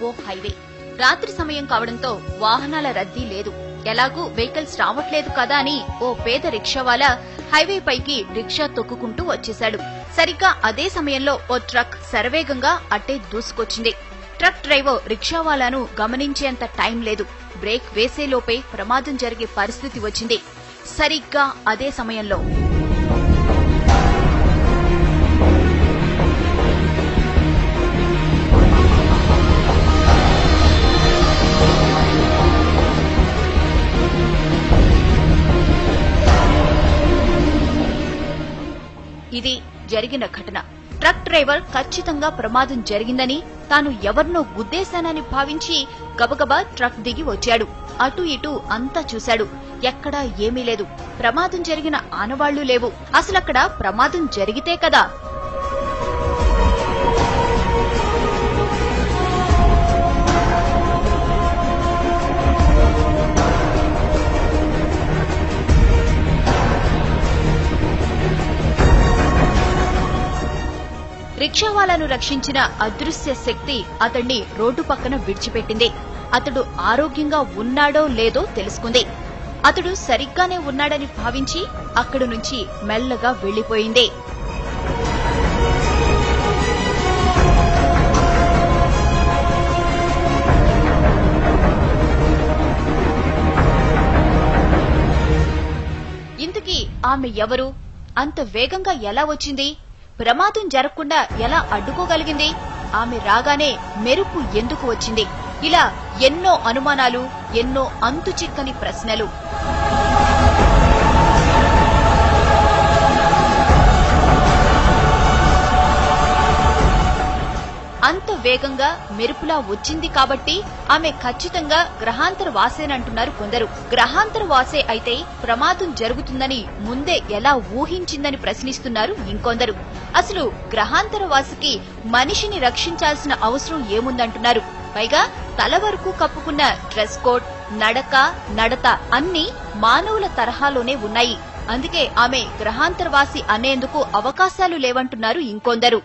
ఓ highway. రాత్రి సమయం కావడంతో వాహనాల రద్దీ లేదు. ఎలాగూ వెహికల్స్ రావట్లేదు కదా అని ఓ పేద రిక్షావాలా హైవే పైకి రిక్షా తొక్కుకుంటూ వచ్చేశాడు. సరిగ్గా అదే సమయంలో ఓ ట్రక్ శరవేగంగా అట్టే దూసుకొచ్చింది. ట్రక్ డ్రైవర్ రిక్షావాలాను గమనించేంత టైం లేదు. బ్రేక్ వేసేలోపే ప్రమాదం జరిగే పరిస్థితి వచ్చింది. సరిగ్గా అదే సమయంలో ఇది జరిగిన ఘటన. ట్రక్ డ్రైవర్ ఖచ్చితంగా ప్రమాదం జరిగిందని, తాను ఎవరినో గుద్దేశానని భావించి గబగబా ట్రక్ దిగి వచ్చాడు. అటూ ఇటూ అంతా చూశాడు. ఎక్కడా ఏమీ లేదు. ప్రమాదం జరిగిన ఆనవాళ్లు లేవు. అసలక్కడ ప్రమాదం జరిగితే కదా. రిక్షావాలాను రక్షించిన అదృశ్య శక్తి అతణ్ణి రోడ్డు పక్కన విడిచిపెట్టింది. అతడు ఆరోగ్యంగా ఉన్నాడో లేదో తెలుసుకుంది. అతడు సరిగ్గానే ఉన్నాడని భావించి అక్కడి నుంచి మెల్లగా వెళ్లిపోయింది. ఇంతకీ ఆమె ఎవరు? అంత వేగంగా ఎలా వచ్చింది? ప్రమాదం జరగకుండా ఎలా అడ్డుకోగలిగింది? ఆమె రాగానే మెరుపు ఎందుకు వచ్చింది? ఇలా ఎన్నో అనుమానాలు, ఎన్నో అంతుచిక్కని ప్రశ్నలు. అంత వేగంగా మెరుపులా వచ్చింది కాబట్టి ఆమె ఖచ్చితంగా గ్రహాంతర వాసేనంటున్నారు కొందరు. గ్రహాంతర వాసే అయితే ప్రమాదం జరుగుతుందని ముందే ఎలా ఊహించిందని ప్రశ్నిస్తున్నారు ఇంకొందరు. అసలు గ్రహాంతర వాసికి మనిషిని రక్షించాల్సిన అవసరం ఏముందంటున్నారు. పైగా తల వరకు కప్పుకున్న డ్రెస్ కోడ్, నడక, నడత అన్నీ మానవుల తరహాలోనే ఉన్నాయి. అందుకే ఆమె గ్రహాంతరవాసి అనేందుకు అవకాశాలు లేవంటున్నారు ఇంకొందరు.